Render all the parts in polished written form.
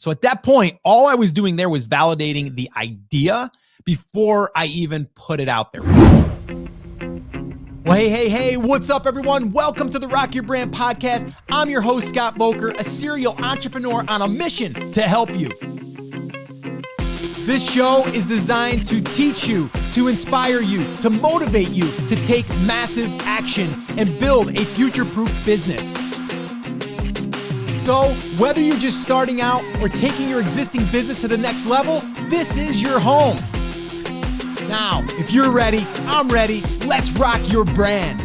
So at that point, all I was doing there was validating the idea before I even put it out there. Well, hey, what's up, everyone? Welcome to the Rock Your Brand podcast. I'm your host, Scott Voelker, a serial entrepreneur on a mission to help you. This show is designed to teach you, to inspire you, to motivate you to take massive action and build a future-proof business. So whether you're just starting out or taking your existing business to the next level, this is your home. Now, if you're ready, I'm ready. Let's rock your brand.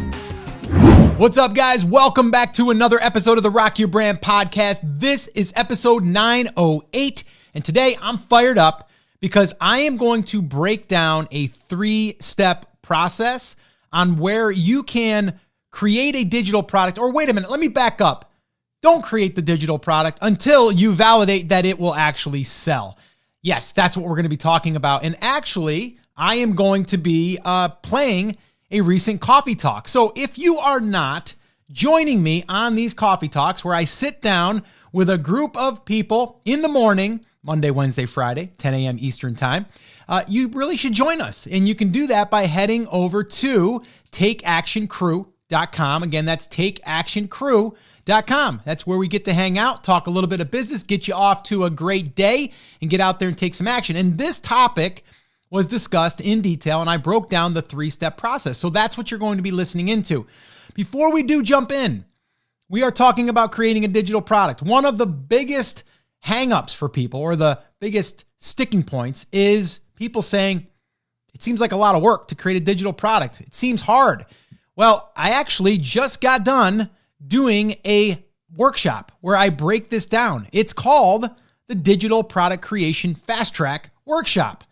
What's up, guys? Welcome back to another episode of the Rock Your Brand podcast. This is episode 908, and today I'm fired up because I am going to break down a 3-step process on where you can create a digital product. Or wait a minute, let me back up. Don't create the digital product until you validate that it will actually sell. Yes, that's what we're going to be talking about. And actually, I am going to be playing a recent coffee talk. So if you are not joining me on these coffee talks where I sit down with a group of people in the morning, Monday, Wednesday, Friday, 10 a.m. Eastern time, you really should join us. And you can do that by heading over to takeactioncrew.com. Again, that's takeactioncrew.com. That's where we get to hang out, talk a little bit of business, get you off to a great day, and get out there and take some action. And this topic was discussed in detail, and I broke down the 3-step process. So that's what you're going to be listening into. Before we do jump in, we are talking about creating a digital product. One of the biggest hangups for people, or the biggest sticking points, is people saying, it seems like a lot of work to create a digital product. It seems hard. Well, I actually just got done doing a workshop where I break this down. It's called the Digital Product Creation Fast Track Workshop.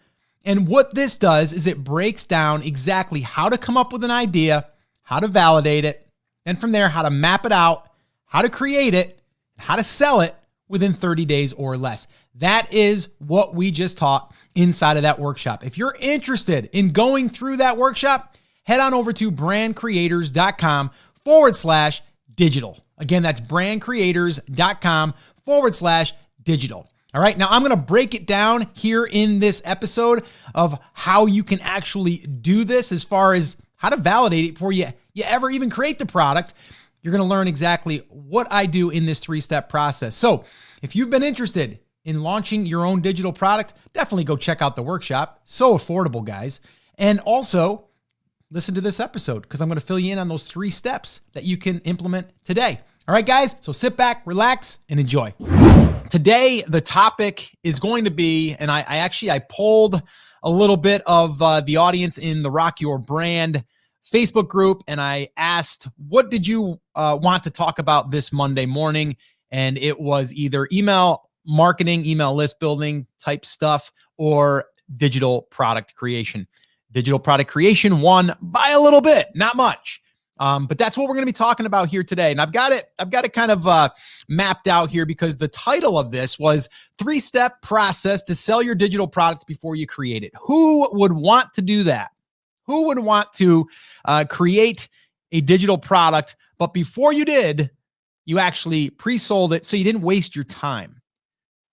And what this does is it breaks down exactly how to come up with an idea, how to validate it, and from there, how to map it out, how to create it, how to sell it within 30 days or less. That is what we just taught inside of that workshop. If you're interested in going through that workshop, head on over to brandcreators.com/digital. Again, that's brandcreators.com/digital. All right, now I'm going to break it down here in this episode of how you can actually do this as far as how to validate it before you ever even create the product. You're going to learn exactly what I do in this 3-step process. So if you've been interested in launching your own digital product, definitely go check out the workshop. So affordable, guys. And also listen to this episode because I'm going to fill you in on those 3 steps that you can implement today. All right, guys, so sit back, relax, and enjoy. Today, the topic is going to be, and I polled a little bit of the audience in the Rock Your Brand Facebook group, and I asked, what did you want to talk about this Monday morning? And it was either email marketing, email list building type stuff, or digital product creation. Digital product creation won by a little bit, not much. But that's what we're going to be talking about here today. And I've got it kind of mapped out here because the title of this was 3-step process to sell your digital products before you create it. Who would want to do that? Who would want to create a digital product, but before you did, you actually pre-sold it so you didn't waste your time?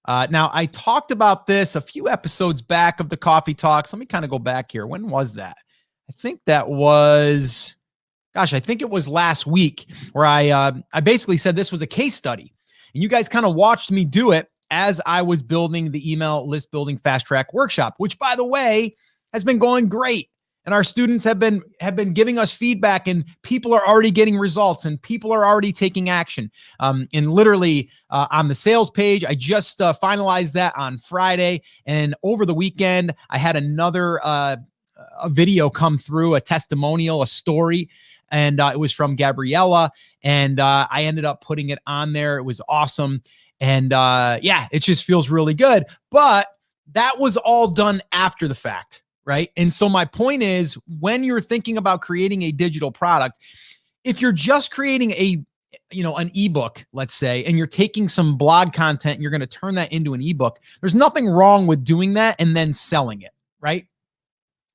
Now, I talked about this a few episodes back of the Coffee Talks. Let me kind of go back here. When was that? I think that was... I think it was last week where I basically said this was a case study, and you guys kind of watched me do it as I was building the email list building fast track workshop, which, by the way, has been going great. And our students have been giving us feedback, and people are already getting results, and people are already taking action. And literally on the sales page, I just finalized that on Friday, and over the weekend, I had another a video come through, a testimonial, a story. And it was from Gabriella, and I ended up putting it on there. It was awesome. And it just feels really good. But that was all done after the fact, right? And so my point is, when you're thinking about creating a digital product, if you're just creating an ebook, let's say, and you're taking some blog content and you're going to turn that into an ebook, there's nothing wrong with doing that and then selling it, right?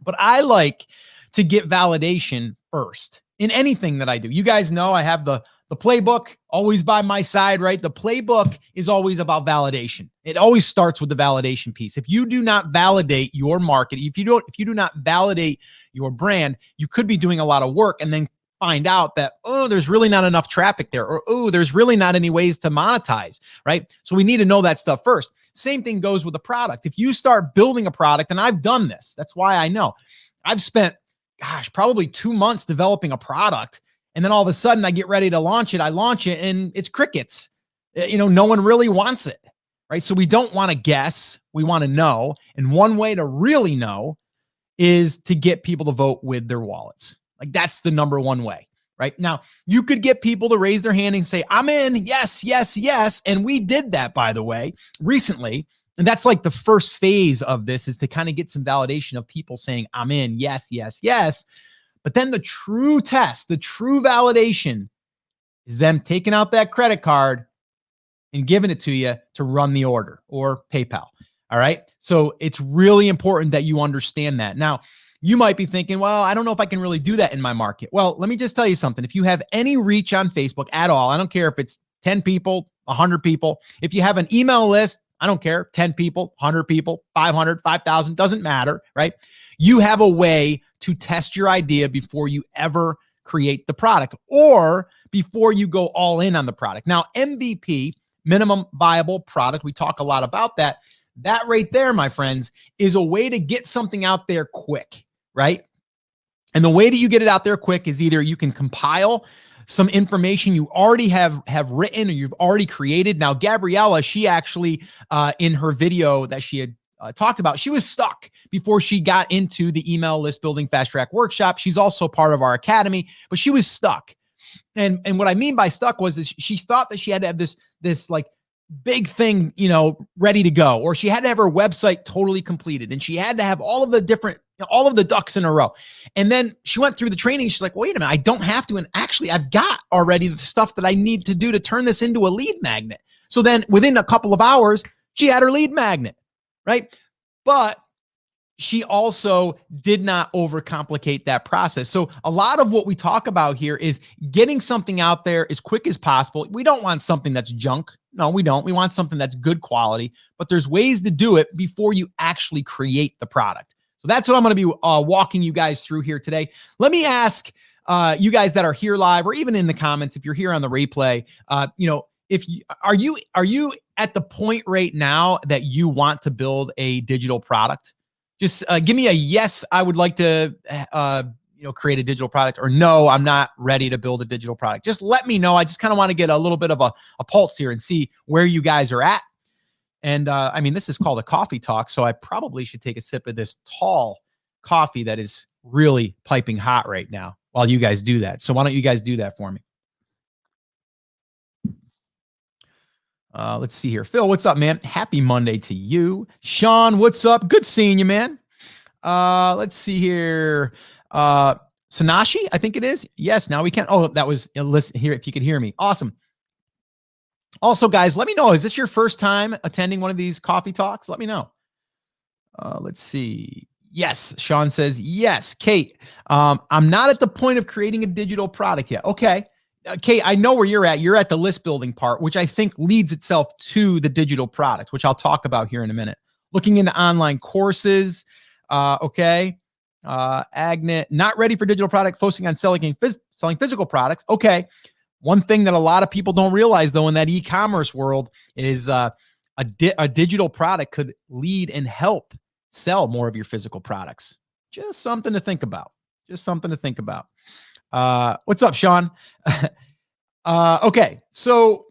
But I like to get validation first in anything that I do. You guys know I have the the playbook always by my side, right? The playbook is always about validation. It always starts with the validation piece. If you do not validate your market, if you do not validate your brand, you could be doing a lot of work and then find out that, oh, there's really not enough traffic there, or, oh, there's really not any ways to monetize, right? So we need to know that stuff first. Same thing goes with the product. If you start building a product, and I've done this, that's why I know. I've spent, probably 2 months developing a product. And then all of a sudden I get ready to launch it. I launch it and it's crickets. No one really wants it, right? So we don't want to guess. We want to know. And one way to really know is to get people to vote with their wallets. Like that's the number one way, right? Now, you could get people to raise their hand and say, I'm in. Yes, yes, yes. And we did that, by the way, recently. And that's like the first phase of this, is to kind of get some validation of people saying, I'm in. Yes, yes, yes. But then the true test, the true validation is them taking out that credit card and giving it to you to run the order, or PayPal. All right. So it's really important that you understand that. Now, you might be thinking, well, I don't know if I can really do that in my market. Well, let me just tell you something. If you have any reach on Facebook at all, I don't care if it's 10 people, 100 people. If you have an email list, I don't care, 10 people, 100 people, 500, 5,000, doesn't matter, right? You have a way to test your idea before you ever create the product, or before you go all in on the product. Now, MVP, minimum viable product, we talk a lot about that. That right there, my friends, is a way to get something out there quick, right? And the way that you get it out there quick is either you can compile some information you already have written or you've already created. Now, Gabriella, she actually, in her video that she had talked about, she was stuck before she got into the email list building fast track workshop. She's also part of our academy, but she was stuck. And what I mean by stuck was that she thought that she had to have this like big thing, ready to go, or she had to have her website totally completed, and she had to have all of the different, all of the ducks in a row. And then she went through the training. She's like, wait a minute, I don't have to. And actually, I've got already the stuff that I need to do to turn this into a lead magnet. So then within a couple of hours, she had her lead magnet, right? But she also did not overcomplicate that process. So a lot of what we talk about here is getting something out there as quick as possible. We don't want something that's junk. No, we don't. We want something that's good quality, but there's ways to do it before you actually create the product. So that's what I'm going to be walking you guys through here today. Let me ask you guys that are here live, or even in the comments, if you're here on the replay, are you at the point right now that you want to build a digital product? Just give me a yes, I would like to create a digital product, or no, I'm not ready to build a digital product. Just let me know. I just kind of want to get a little bit of a pulse here and see where you guys are at. And this is called a coffee talk, so I probably should take a sip of this tall coffee that is really piping hot right now while you guys do that. So why don't you guys do that for me? Let's see here. Phil, what's up, man? Happy Monday to you. Sean, what's up? Good seeing you, man. Let's see here. Sanashi, I think it is. Yes, now we can. Oh, that was a listen here. If you could hear me. Awesome. Also, guys, let me know. Is this your first time attending one of these coffee talks? Let me know. Let's see. Yes, Sean says, yes. Kate, I'm not at the point of creating a digital product yet. Okay. Kate, I know where you're at. You're at the list building part, which I think leads itself to the digital product, which I'll talk about here in a minute. Looking into online courses. Okay. Agnet, not ready for digital product, focusing on selling physical products. Okay. One thing that a lot of people don't realize, though, in that e-commerce world is a digital product could lead and help sell more of your physical products. Just something to think about. Just something to think about. What's up, Sean? Okay. So,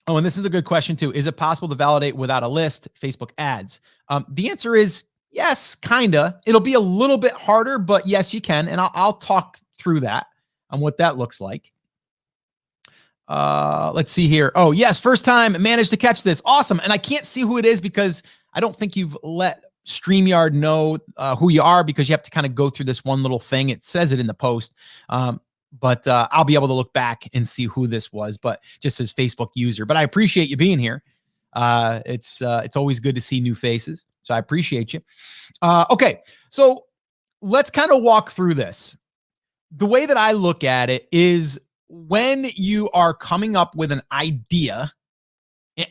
and this is a good question too. Is it possible to validate without a list Facebook ads? The answer is yes, kinda. It'll be a little bit harder, but yes, you can. And I'll talk through that on what that looks like. Let's see here. Oh, yes. First time managed to catch this. Awesome. And I can't see who it is because I don't think you've let StreamYard know who you are, because you have to kind of go through this one little thing. It says it in the post. But I'll be able to look back and see who this was, but just as Facebook user. But I appreciate you being here. It's always good to see new faces. So I appreciate you. Okay. So let's kind of walk through this. The way that I look at it is, when you are coming up with an idea,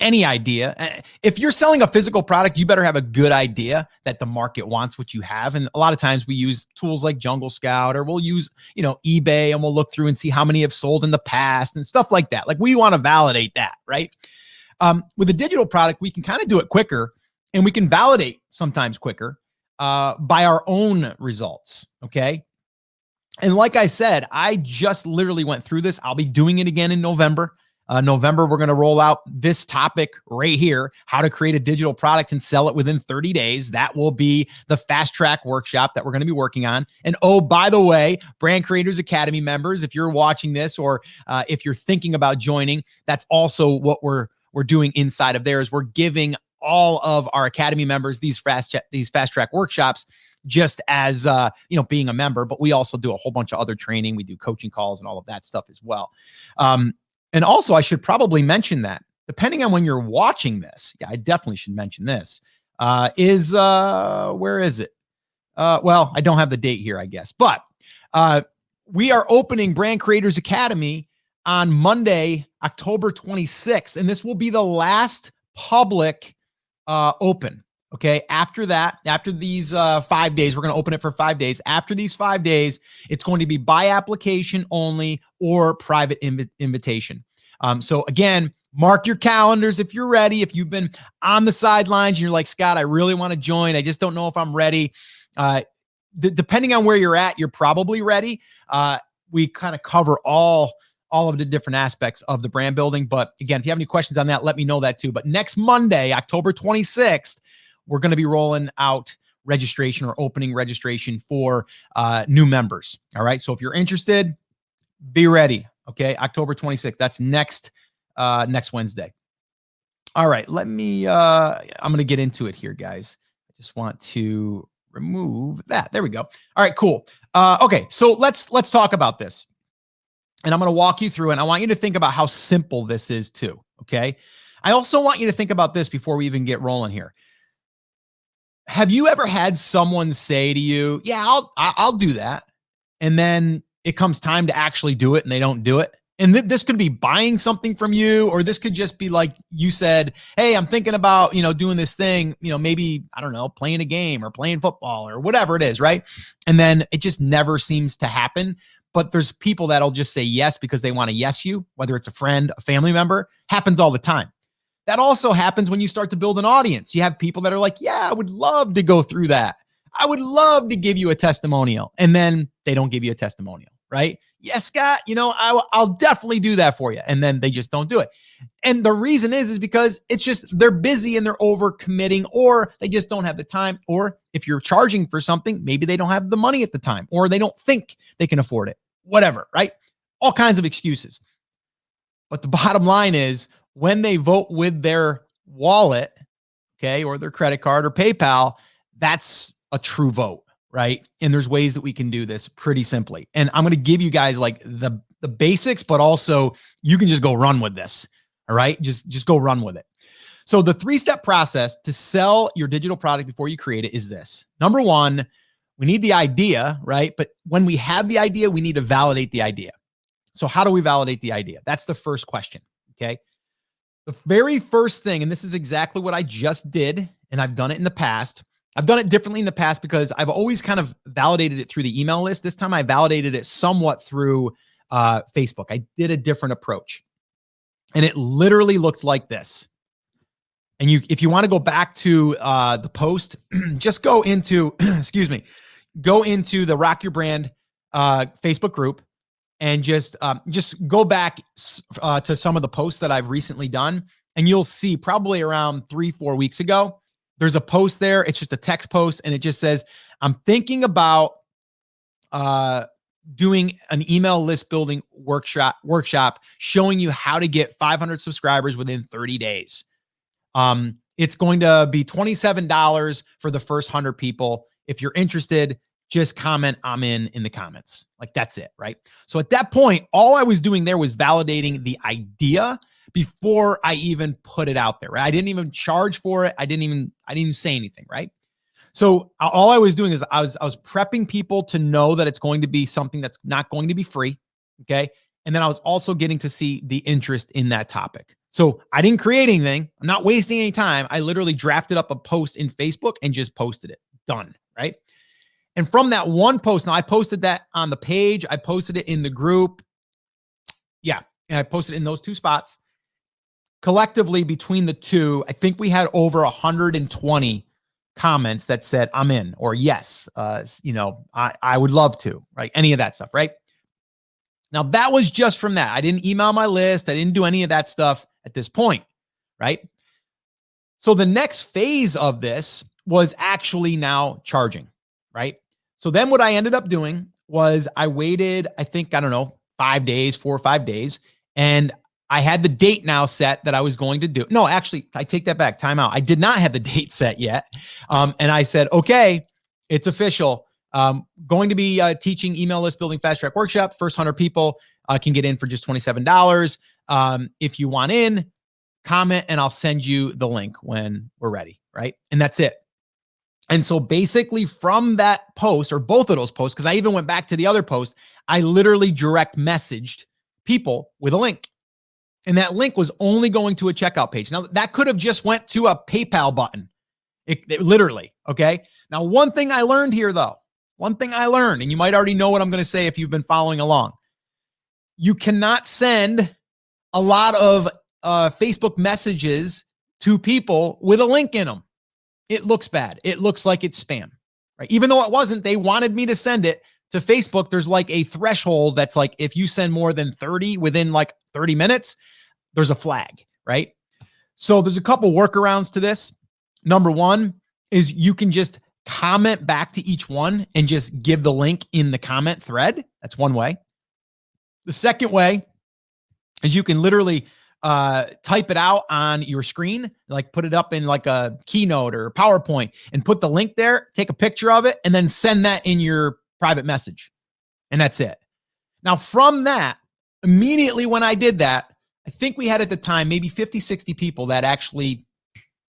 any idea, if you're selling a physical product, you better have a good idea that the market wants what you have. And a lot of times we use tools like Jungle Scout, or we'll use, eBay, and we'll look through and see how many have sold in the past and stuff like that. Like, we want to validate that, right? With a digital product, we can kind of do it quicker, and we can validate sometimes quicker by our own results. Okay. And like I said, I just literally went through this. I'll be doing it again in November. November, we're going to roll out this topic right here, how to create a digital product and sell it within 30 days. That will be the fast track workshop that we're going to be working on. And oh, by the way, Brand Creators Academy members, if you're watching this, or if you're thinking about joining, that's also what we're doing inside of there. Is we're giving all of our Academy members these fast track workshops, just as being a member. But we also do a whole bunch of other training. We do coaching calls and all of that stuff as well. And also, I should probably mention that, depending on when you're watching this, I definitely should mention this, where is it? Well, I don't have the date here, I guess. But we are opening Brand Creators Academy on Monday, October 26th. And this will be the last public open. Okay. After that, after these 5 days, we're going to open it for 5 days. After these 5 days, it's going to be by application only or private invitation. So again, mark your calendars if you're ready. If you've been on the sidelines and you're like, Scott, I really want to join, I just don't know if I'm ready. Depending on where you're at, you're probably ready. We kind of cover all of the different aspects of the brand building. But again, if you have any questions on that, let me know that too. But next Monday, October 26th, we're going to be rolling out registration, or opening registration for new members. All right. So if you're interested, be ready. Okay. October 26th. That's next Wednesday. All right. I'm going to get into it here, guys. I just want to remove that. There we go. All right, cool. Okay. So let's talk about this, and I'm going to walk you through, and I want you to think about how simple this is too. Okay. I also want you to think about this before we even get rolling here. Have you ever had someone say to you, yeah, I'll do that, and then it comes time to actually do it and they don't do it? And this could be buying something from you, or this could just be like you said, hey, I'm thinking about, doing this thing, maybe, I don't know, playing a game or playing football or whatever it is, right? And then it just never seems to happen. But there's people that'll just say yes because they want to yes you, whether it's a friend, a family member. Happens all the time. That also happens when you start to build an audience. You have people that are like, yeah, I would love to go through that. I would love to give you a testimonial. And then they don't give you a testimonial, right? Yes, Scott, I'll definitely do that for you. And then they just don't do it. And the reason is because it's just, they're busy and they're over committing, or they just don't have the time. Or if you're charging for something, maybe they don't have the money at the time, or they don't think they can afford it, whatever, right? All kinds of excuses. But the bottom line is, when they vote with their wallet, okay, or their credit card or PayPal, that's a true vote, right? And there's ways that we can do this pretty simply. And I'm going to give you guys like the basics, but also you can just go run with this. All right. Just go run with it. So the 3-step process to sell your digital product before you create it is this. Number one, we need the idea, right? But when we have the idea, we need to validate the idea. So how do we validate the idea? That's the first question. Okay. The very first thing, and this is exactly what I just did, and I've done it in the past. I've done it differently in the past because I've always kind of validated it through the email list. This time I validated it somewhat through Facebook. I did a different approach, and it literally looked like this. And if you want to go back to the post, just go into, go into the Rock Your Brand Facebook group, and just go back to some of the posts that I've recently done. And you'll see probably around 3-4 weeks ago, there's a post there. It's just a text post. And it just says, I'm thinking about doing an email list building workshop showing you how to get 500 subscribers within 30 days. It's going to be $27 for the first 100 people. If you're interested, just comment I'm in the comments. Like, that's it, right? So at that point, all I was doing there was validating the idea before I even put it out there, right? I didn't even charge for it. I didn't even say anything, right? So all I was doing is I was prepping people to know that it's going to be something that's not going to be free, okay? And then I was also getting to see the interest in that topic. So I didn't create anything. I'm not wasting any time. I literally drafted up a post in Facebook and just posted it. Done, right? And from that one post, now I posted that on the page. I posted it in the group. Yeah. And I posted it in those two spots. Collectively, between the two, I think we had over 120 comments that said, I'm in, or yes, I would love to, right? Any of that stuff, right? Now, that was just from that. I didn't email my list. I didn't do any of that stuff at this point, right? So the next phase of this was actually now charging, right? So then what I ended up doing was I waited, I think, 4 or 5 days, and I had the date now set that I was going to do. No, actually, I take that back. Time out. I did not have the date set yet. And I said, okay, it's official. Going to be teaching email list building fast track workshop. First 100 people can get in for just $27. If you want in, comment and I'll send you the link when we're ready, right? And that's it. And so basically from that post, or both of those posts, because I even went back to the other post, I literally direct messaged people with a link. And that link was only going to a checkout page. Now, that could have just went to a PayPal button. It literally, okay? Now, one thing I learned here, though, and you might already know what I'm going to say if you've been following along. You cannot send a lot of Facebook messages to people with a link in them. It looks bad. It looks like it's spam, right? Even though it wasn't, they wanted me to send it to Facebook. There's like a threshold that's like, if you send more than 30 within like 30 minutes, there's a flag, right? So there's a couple workarounds to this. Number one is you can just comment back to each one and just give the link in the comment thread. That's one way. The second way is you can literally type it out on your screen, like put it up in like a Keynote or PowerPoint and put the link there, take a picture of it, and then send that in your private message. And that's it. Now, from that, immediately when I did that, I think we had at the time maybe 50, 60 people that actually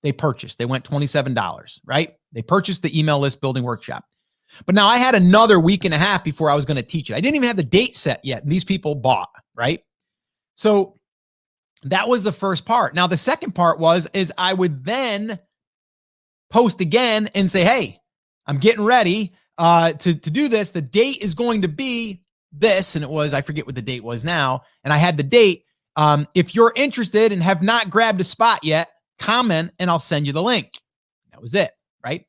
they purchased. They went $27, right? They purchased the email list building workshop. But now I had another week and a half before I was going to teach it. I didn't even have the date set yet. And these people bought, right? So that was the first part. Now, the second part is I would then post again and say, hey, I'm getting ready to do this. The date is going to be this. And it was, I forget what the date was now. And I had the date. If you're interested and have not grabbed a spot yet, comment and I'll send you the link. That was it, right?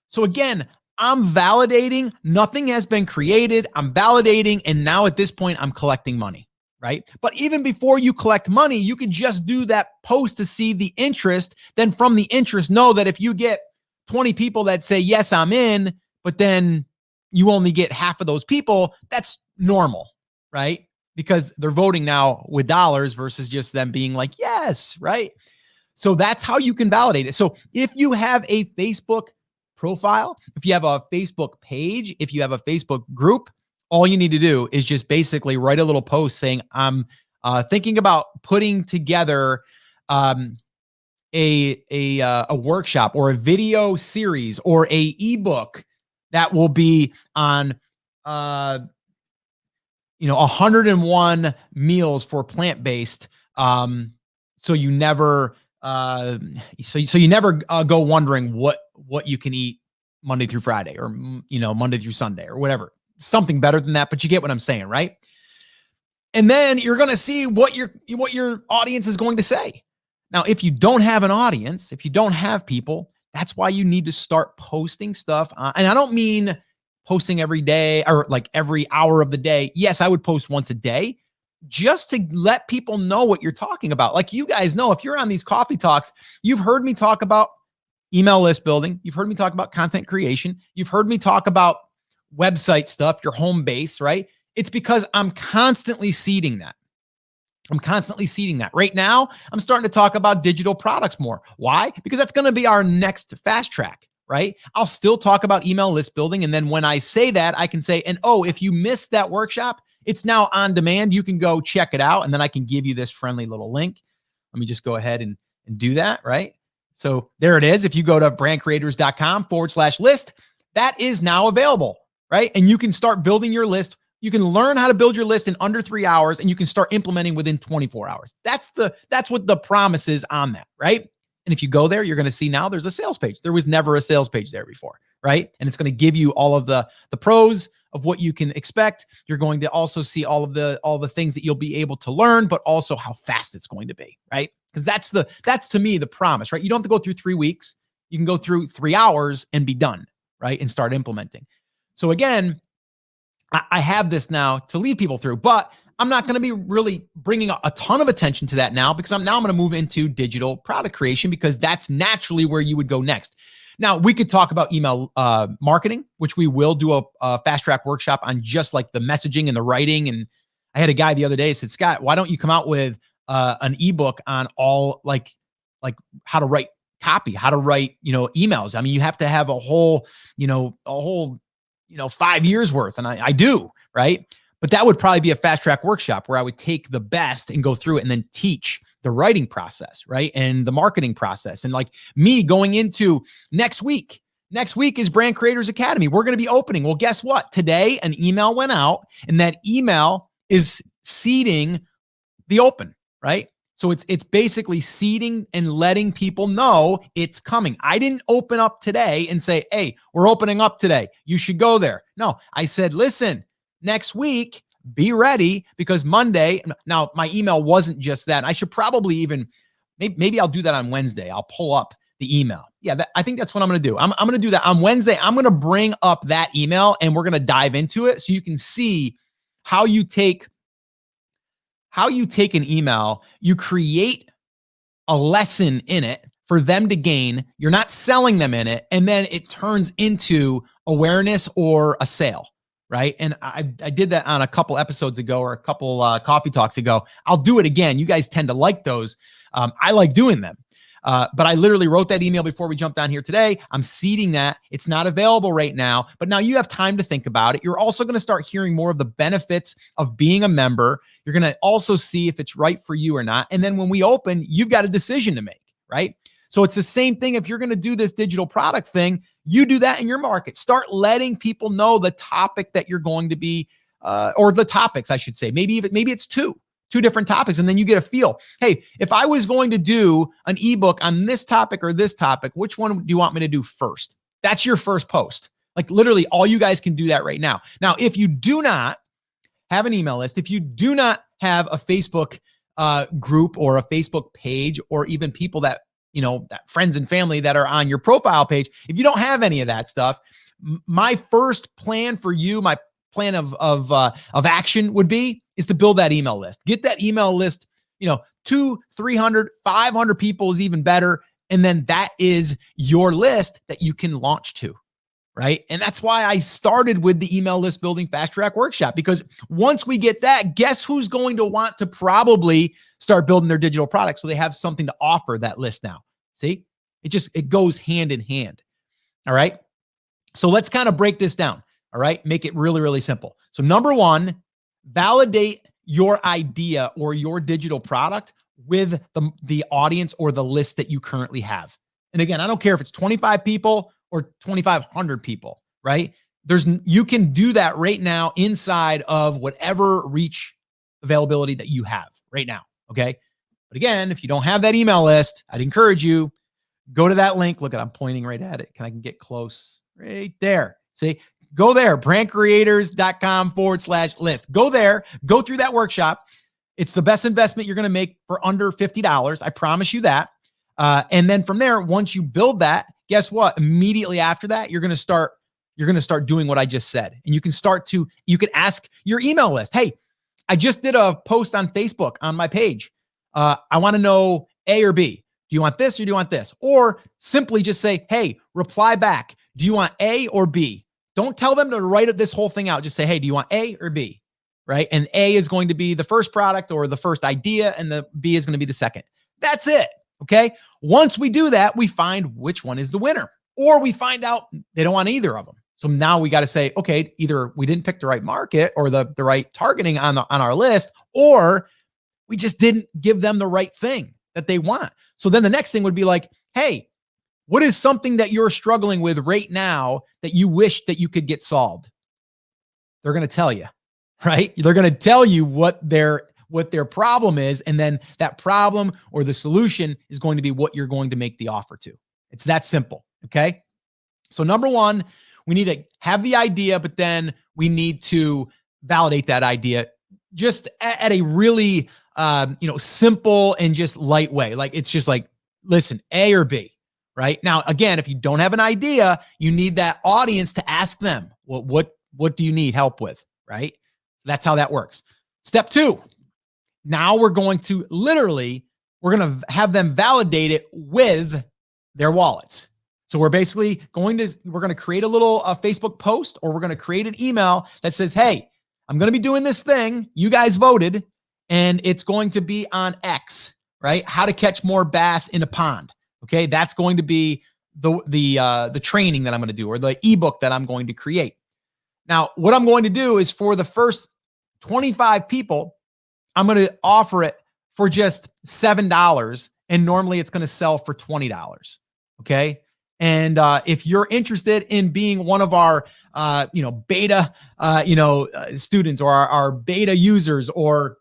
So again, I'm validating. Nothing has been created. I'm validating. And now at this point, I'm collecting money, right? But even before you collect money, you can just do that post to see the interest. Then from the interest, know that if you get 20 people that say, yes, I'm in, but then you only get half of those people, that's normal, right? Because they're voting now with dollars versus just them being like, yes, right? So that's how you can validate it. So if you have a Facebook profile, if you have a Facebook page, if you have a Facebook group, all you need to do is just basically write a little post saying, I'm thinking about putting together a workshop or a video series or a ebook that will be on 101 meals for plant-based. So you never go wondering what you can eat Monday through Friday or Monday through Sunday or whatever. Something better than that, but you get what I'm saying, right? And then you're going to see what your audience is going to say. Now, if you don't have an audience, if you don't have people, that's why you need to start posting stuff. And I don't mean posting every day or like every hour of the day. Yes, I would post once a day just to let people know what you're talking about. Like you guys know, if you're on these coffee talks, you've heard me talk about email list building. You've heard me talk about content creation. You've heard me talk about website stuff, your home base, right? It's because I'm constantly seeding that. Right now, I'm starting to talk about digital products more. Why? Because that's going to be our next fast track, right? I'll still talk about email list building. And then when I say that, I can say, and oh, if you missed that workshop, it's now on demand. You can go check it out. And then I can give you this friendly little link. Let me just go ahead and do that, right? So there it is. If you go to brandcreators.com/list, that is now available, right? And you can start building your list You can learn how to build your list in under 3 hours, and you can start implementing within 24 hours. That's what the promise is on that, right? And if you go there, you're going to see now there's a sales page. There was never a sales page there before, right? And it's going to give you all of the pros of what you can expect. You're going to also see all the things that you'll be able to learn, but also how fast it's going to be, right? Because that's to me the promise, right? You don't have to go through 3 weeks. You can go through 3 hours and be done, right? And start implementing. So again, I have this now to lead people through, but I'm not going to be really bringing a ton of attention to that now, because I'm going to move into digital product creation, because that's naturally where you would go next. Now, we could talk about email marketing, which we will do a fast track workshop on, just like the messaging and the writing. And I had a guy the other day said, Scott, why don't you come out with an ebook on all like how to write copy, how to write, emails. I mean, you have to have a whole 5 years worth. And I do, right? But that would probably be a fast track workshop where I would take the best and go through it and then teach the writing process, right? And the marketing process. And like me going into next week is Brand Creators Academy. We're going to be opening. Well, guess what? Today, an email went out, and that email is seeding the open, right? So it's basically seeding and letting people know it's coming. I didn't open up today and say, hey, we're opening up today. You should go there. No, I said, listen, next week, be ready, because Monday, now my email wasn't just that. I should probably even, maybe I'll do that on Wednesday. I'll pull up the email. Yeah, I think that's what I'm going to do. I'm going to do that on Wednesday. I'm going to bring up that email, and we're going to dive into it so you can see how you take an email, you create a lesson in it for them to gain. You're not selling them in it, and then it turns into awareness or a sale, right? And I did that on a couple episodes ago, or a couple coffee talks ago. I'll do it again. You guys tend to like those. I like doing them. But I literally wrote that email before we jumped on here today. I'm seeding that. It's not available right now, but now you have time to think about it. You're also going to start hearing more of the benefits of being a member. You're going to also see if it's right for you or not. And then when we open, you've got a decision to make, right? So it's the same thing. If you're going to do this digital product thing, you do that in your market. Start letting people know the topic that you're going to be, or the topics, I should say. Maybe it's two different topics. And then you get a feel. Hey, if I was going to do an ebook on this topic or this topic, which one do you want me to do first? That's your first post. Like literally all you guys can do that right now. Now, if you do not have an email list, if you do not have a Facebook group or a Facebook page, or even people that, that friends and family that are on your profile page, if you don't have any of that stuff, my first plan for you, my plan of action would be is to build that email list. Get that email list, 200, 300, 500 people is even better. And then that is your list that you can launch to, right? And that's why I started with the email list building fast track workshop, because once we get that, guess who's going to want to probably start building their digital product so they have something to offer that list now. See, it goes hand in hand. All right. So let's kind of break this down. All right. Make it really, really simple. So number one, validate your idea or your digital product with the audience or the list that you currently have. And again, I don't care if it's 25 people or 2,500 people, right? You can do that right now inside of whatever reach availability that you have right now. Okay. But again, if you don't have that email list, I'd encourage you, go to that link. Look, I'm pointing right at it. I can get close right there. See, go there, brandcreators.com/list. Go there, go through that workshop. It's the best investment you're going to make for under $50. I promise you that. And then from there, once you build that, guess what? Immediately after that, you're going to start doing what I just said. And you can ask your email list. Hey, I just did a post on Facebook on my page. I want to know A or B. Do you want this or do you want this? Or simply just say, hey, reply back. Do you want A or B? Don't tell them to write this whole thing out. Just say, hey, do you want A or B? Right? And A is going to be the first product or the first idea, and the B is going to be the second. That's it. Okay. Once we do that, we find which one is the winner, or we find out they don't want either of them. So now we got to say, okay, either we didn't pick the right market or the right targeting on our list, or we just didn't give them the right thing that they want. So then the next thing would be like, hey, what is something that you're struggling with right now that you wish that you could get solved? They're going to tell you. right? They're going to tell you what their problem is, and then that problem or the solution is going to be what you're going to make the offer to. It's that simple, okay? So number one, we need to have the idea, but then we need to validate that idea just at a really simple and just light way. Like, it's just like, listen, A or B, right? Now, again, if you don't have an idea, you need that audience to ask them, well, what do you need help with, right? So that's how that works. Step two, now we're going to have them validate it with their wallets. So we're basically going to create a little Facebook post, or we're going to create an email that says, hey, I'm going to be doing this thing. You guys voted, and it's going to be on X, right? How to catch more bass in a pond. Okay. That's going to be the training that I'm going to do, or the ebook that I'm going to create. Now, what I'm going to do is, for the first 25 people, I'm going to offer it for just $7. And normally it's going to sell for $20. Okay. And if you're interested in being one of our, beta, students, or our beta users, or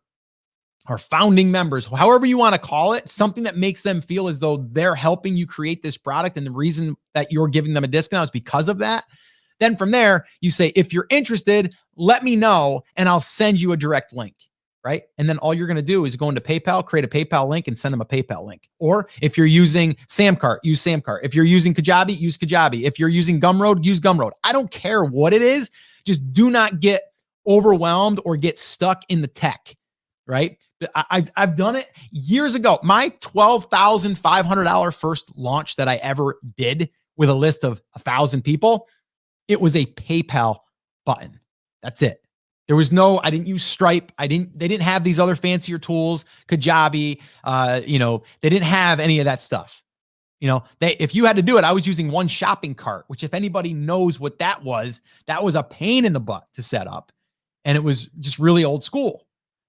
our founding members, however you want to call it, something that makes them feel as though they're helping you create this product, and the reason that you're giving them a discount is because of that, then from there, you say, if you're interested, let me know, and I'll send you a direct link. Right? And then all you're going to do is go into PayPal, create a PayPal link, and send them a PayPal link. Or if you're using Samcart, use Samcart. If you're using Kajabi, use Kajabi. If you're using Gumroad, use Gumroad. I don't care what it is. Just do not get overwhelmed or get stuck in the tech, right? I've done it years ago. My $12,500 first launch that I ever did with a list of 1,000 people, it was a PayPal button. That's it. There was I didn't use Stripe. They didn't have these other fancier tools, Kajabi, they didn't have any of that stuff. If you had to do it, I was using One Shopping Cart, which, if anybody knows what that was a pain in the butt to set up. And it was just really old school.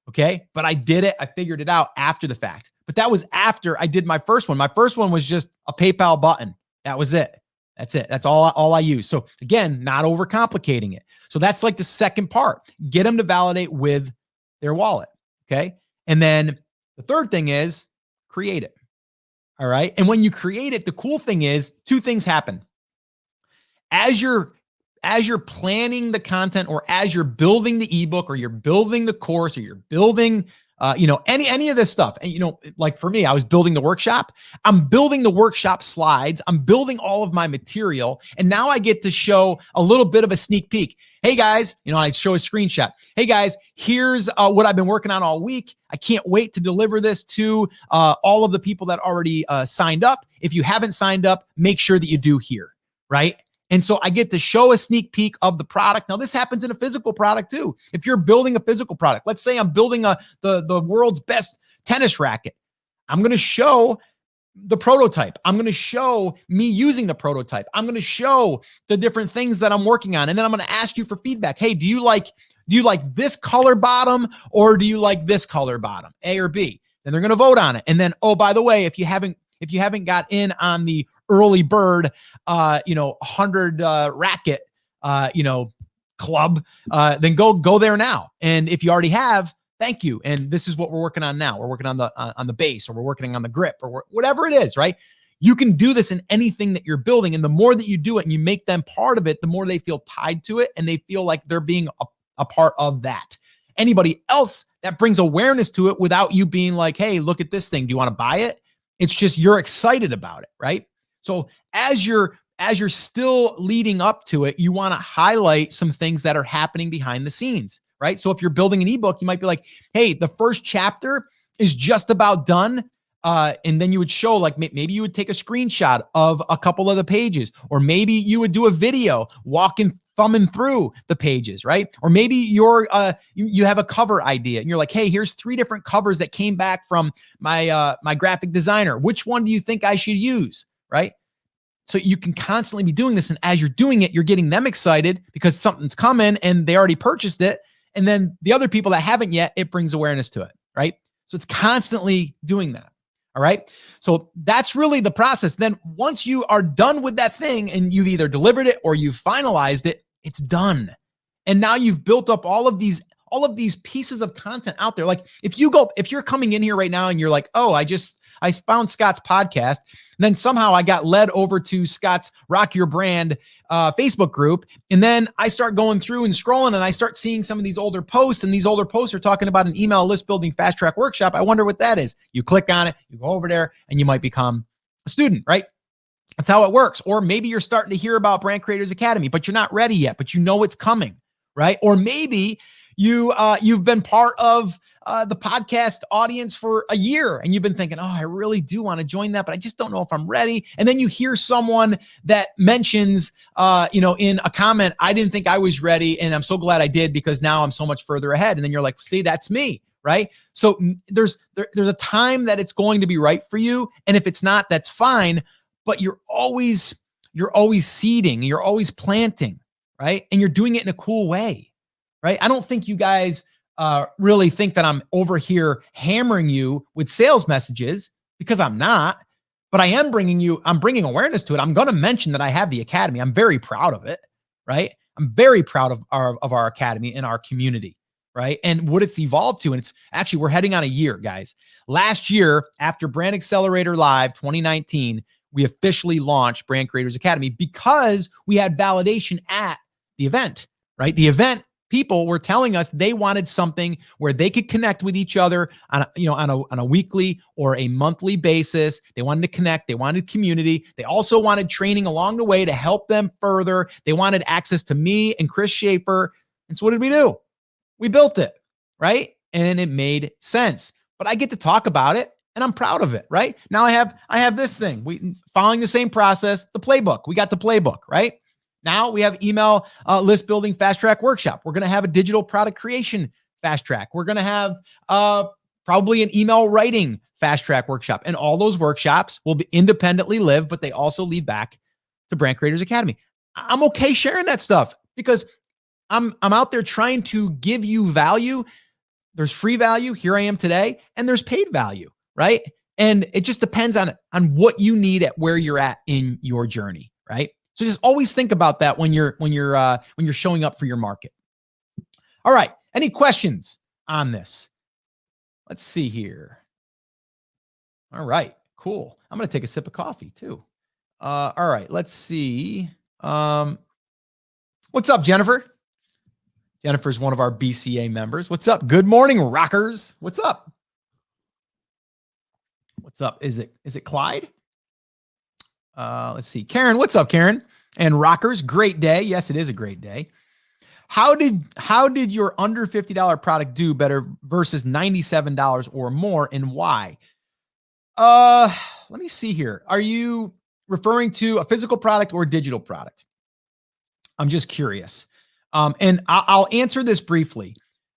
Okay. But I did it. I figured it out after the fact, but that was after I did my first one. My first one was just a PayPal button. That was it. That's it. That's all I use. So again, not overcomplicating it. So that's like the second part. Get them to validate with their wallet. Okay. And then the third thing is create it. All right. And when you create it, the cool thing is two things happen. As you're planning the content, or as you're building the ebook, or you're building the course, or you're building any of this stuff. And, like for me, I was building the workshop. I'm building the workshop slides. I'm building all of my material. And now I get to show a little bit of a sneak peek. Hey guys, I show a screenshot. Hey guys, here's what I've been working on all week. I can't wait to deliver this to all of the people that already signed up. If you haven't signed up, make sure that you do here, right? And so I get to show a sneak peek of the product. Now, this happens in a physical product too. If you're building a physical product, let's say I'm building the world's best tennis racket. I'm going to show the prototype. I'm going to show me using the prototype. I'm going to show the different things that I'm working on. And then I'm going to ask you for feedback. Hey, do you like this color bottom, or do you like this color bottom, A or B? Then they're going to vote on it. And then, oh, by the way, if you haven't got in on the early bird, 100 racket, club, then go there now. And if you already have, thank you. And this is what we're working on now. We're working on the base, or we're working on the grip, or whatever it is, right? You can do this in anything that you're building. And the more that you do it and you make them part of it, the more they feel tied to it, and they feel like they're being a part of that. Anybody else that brings awareness to it without you being like, hey, look at this thing. Do you want to buy it? It's just, you're excited about it, right? So as you're still leading up to it, you want to highlight some things that are happening behind the scenes, right? So if you're building an ebook, you might be like, hey, the first chapter is just about done. And then you would show, like, maybe you would take a screenshot of a couple of the pages, or maybe you would do a video thumbing through the pages, right? Or maybe you have a cover idea and you're like, hey, here's 3 different covers that came back from my graphic designer. Which one do you think I should use, right? So you can constantly be doing this. And as you're doing it, you're getting them excited because something's coming and they already purchased it. And then the other people that haven't yet, it brings awareness to it, right? So it's constantly doing that. All right. So that's really the process. Then once you are done with that thing and you've either delivered it or you've finalized it, it's done. And now you've built up all of these all of these pieces of content out there. Like if you're coming in here right now and you're like, oh, I found Scott's podcast. And then somehow I got led over to Scott's Rock Your Brand Facebook group. And then I start going through and scrolling and I start seeing some of these older posts, and these older posts are talking about an email list building fast track workshop. I wonder what that is. You click on it, you go over there, and you might become a student, right? That's how it works. Or maybe you're starting to hear about Brand Creators Academy, but you're not ready yet, but you know it's coming, right? Or maybe you've been part of the podcast audience for a year and you've been thinking, oh, I really do want to join that, but I just don't know if I'm ready. And then you hear someone that mentions, in a comment, I didn't think I was ready, and I'm so glad I did because now I'm so much further ahead. And then you're like, see, that's me, right? So there's a time that it's going to be right for you, and if it's not, that's fine. But you're always seeding, you're always planting, right? And you're doing it in a cool way, right? I don't think you guys really think that I'm over here hammering you with sales messages, because I'm not, but I'm bringing awareness to it. I'm going to mention that I have the academy. I'm very proud of it, right? I'm very proud of our academy and our community, right? And what it's evolved to. And it's actually, we're heading on a year, guys. Last year, after Brand Accelerator Live 2019, we officially launched Brand Creators Academy because we had validation at the event, right? The event, people were telling us they wanted something where they could connect with each other on a weekly or a monthly basis. They wanted to connect. They wanted community. They also wanted training along the way to help them further. They wanted access to me and Chris Schaefer. And so what did we do? We built it, right? And it made sense. But I get to talk about it, and I'm proud of it, right? Now I have this thing. We following the same process, the playbook. We got the playbook, right? Now we have email list building fast track workshop. We're going to have a digital product creation fast track. We're going to have probably an email writing fast track workshop. And all those workshops will be independently live, but they also lead back to Brand Creators Academy. I'm okay sharing that stuff because I'm out there trying to give you value. There's free value. Here I am today, and there's paid value, right? And it just depends on what you need at where you're at in your journey, right? So just always think about that when you're showing up for your market. All right. Any questions on this? Let's see here. All right. Cool. I'm going to take a sip of coffee too. All right. Let's see. What's up, Jennifer? Jennifer's one of our BCA members. What's up? Good morning, rockers. What's up? What's up? Is it Clyde? Let's see. Karen, what's up, Karen? And rockers, great day. Yes, it is a great day. How did your under $50 product do better versus $97 or more, and why? Let me see here. Are you referring to a physical product or a digital product? I'm just curious. And I'll answer this briefly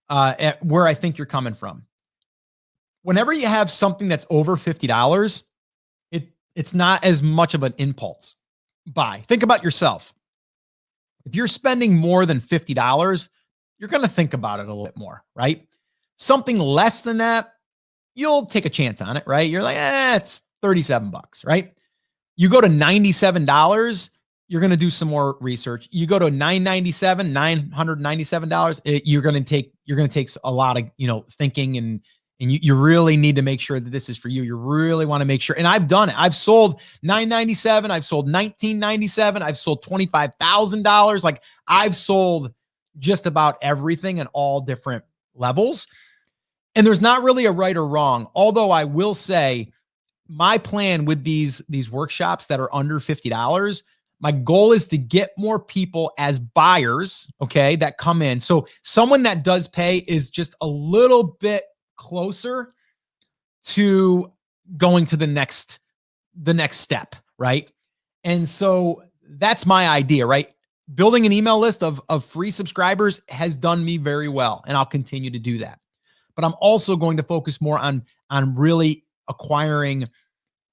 at where I think you're coming from. Whenever you have something that's over $50, it's not as much of an impulse buy. Think about yourself. If you're spending more than $50, you're going to think about it a little bit more, right? Something less than that, you'll take a chance on it, right? You're like, it's $37, right? You go to $97, you're going to do some more research. You go to $997, you're going to take a lot of, thinking, and you really need to make sure that this is for you. You really want to make sure. And I've done it. I've sold $997. I've sold $1997. I've sold $25,000. Like, I've sold just about everything in all different levels. And there's not really a right or wrong. Although I will say my plan with these workshops that are under $50, my goal is to get more people as buyers, okay, that come in. So someone that does pay is just a little bit closer to going to the next step, right? And so that's my idea, right? Building an email list of free subscribers has done me very well, and I'll continue to do that. But I'm also going to focus more on really acquiring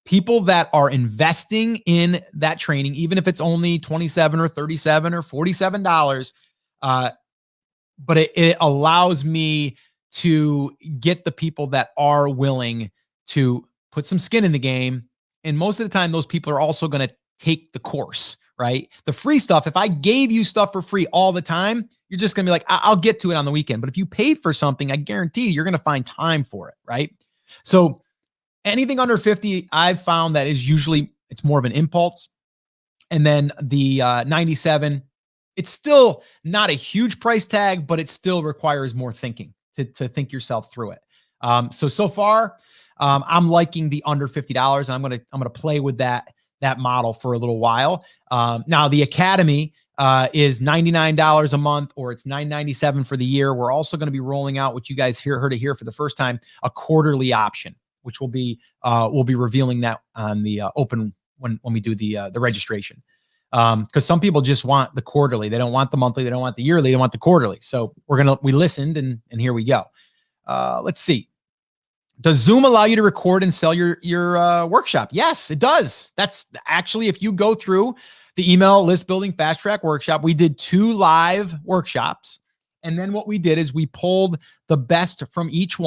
people that are investing in that training, even if it's only $27 or $37 or $47. But it allows me to get the people that are willing to put some skin in the game. And most of the time, those people are also going to take the course, right? The free stuff, if I gave you stuff for free all the time, you're just going to be like, I'll get to it on the weekend. But if you paid for something, I guarantee you're going to find time for it, right? So anything under 50, I've found that is usually, it's more of an impulse. And then the 97, it's still not a huge price tag, but it still requires more thinking to think yourself through it. So far, I'm liking the under $50, and I'm gonna play with that model for a little while. Now the Academy is $99 a month, or it's $997 for the year. We're also going to be rolling out, what you guys heard it here for the first time, a quarterly option, which we'll be revealing that on the open when we do the registration. Because some people just want the quarterly. They don't want the monthly. They don't want the yearly. They want the quarterly. So we listened, and here we go. Let's see. Does Zoom allow you to record and sell your workshop? Yes, it does. That's actually, if you go through the email list building fast track workshop, we did 2 live workshops. And then what we did is we pulled the best from each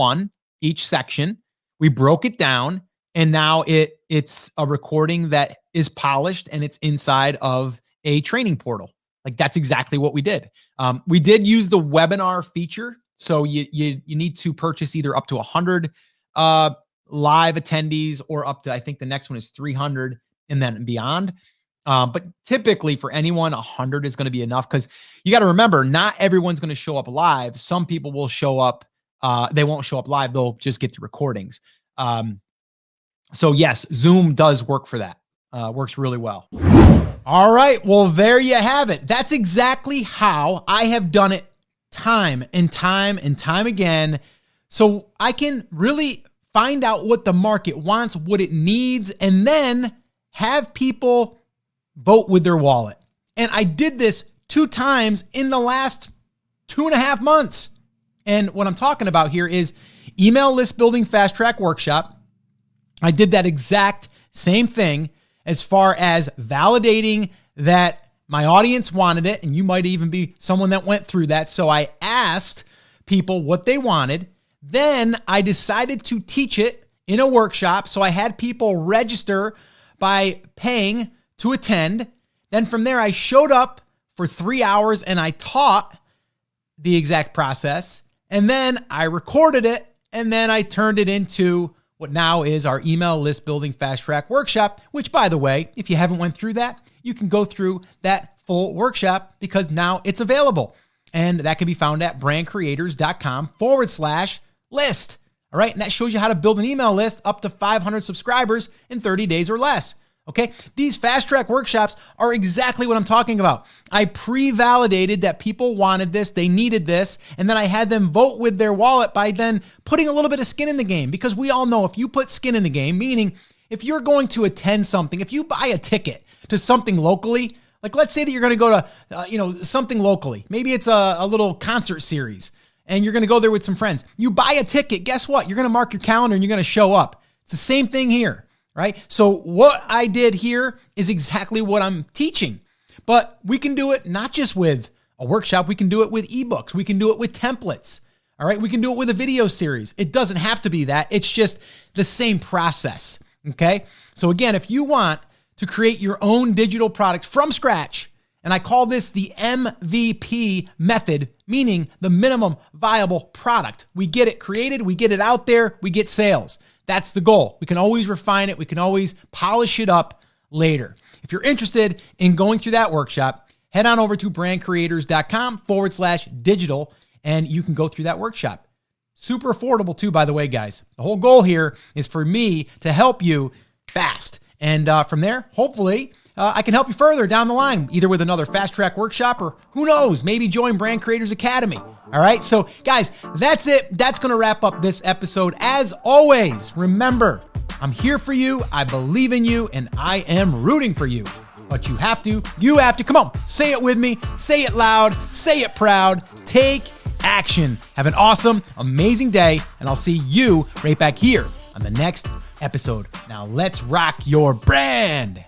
section. We broke it down, and now it's a recording that is polished, and it's inside of a training portal. Like, that's exactly what we did. We did use the webinar feature. So you need to purchase either up to 100 live attendees, or up to, I think the next one is 300 and then beyond. But typically for anyone, 100 is going to be enough, because you got to remember, not everyone's going to show up live. Some people will show up. They won't show up live. They'll just get the recordings. So yes, Zoom does work for that. Works really well. All right. Well, there you have it. That's exactly how I have done it time and time and time again. So I can really find out what the market wants, what it needs, and then have people vote with their wallet. And I did this 2 times in the last 2.5 months. And what I'm talking about here is email list building fast track workshop. I did that exact same thing as far as validating that my audience wanted it. And you might even be someone that went through that. So I asked people what they wanted. Then I decided to teach it in a workshop. So I had people register by paying to attend. Then from there, I showed up for 3 hours and I taught the exact process. And then I recorded it, and then I turned it into what now is our email list building fast track workshop, which, by the way, if you haven't went through that, you can go through that full workshop, because now it's available. And that can be found at brandcreators.com/list. All right. And that shows you how to build an email list up to 500 subscribers in 30 days or less. Okay. These fast track workshops are exactly what I'm talking about. I pre-validated that people wanted this, they needed this, and then I had them vote with their wallet by then putting a little bit of skin in the game, because we all know if you put skin in the game, meaning if you're going to attend something, if you buy a ticket to something locally, like let's say that you're going to go to, something locally, maybe it's a little concert series, and you're going to go there with some friends. You buy a ticket, guess what? You're going to mark your calendar and you're going to show up. It's the same thing here. Right? So what I did here is exactly what I'm teaching, but we can do it not just with a workshop. We can do it with ebooks. We can do it with templates. All right. We can do it with a video series. It doesn't have to be that. It's just the same process. Okay. So again, if you want to create your own digital product from scratch, and I call this the MVP method, meaning the minimum viable product. We get it created. We get it out there. We get sales. That's the goal. We can always refine it. We can always polish it up later. If you're interested in going through that workshop, head on over to brandcreators.com/digital, and you can go through that workshop. Super affordable too, by the way, guys. The whole goal here is for me to help you fast. And from there, hopefully, I can help you further down the line, either with another fast track workshop, or who knows, maybe join Brand Creators Academy. All right. So guys, that's it. That's going to wrap up this episode. As always, remember, I'm here for you. I believe in you, and I am rooting for you. But you have to, come on, say it with me, say it loud, say it proud, take action. Have an awesome, amazing day. And I'll see you right back here on the next episode. Now let's rock your brand.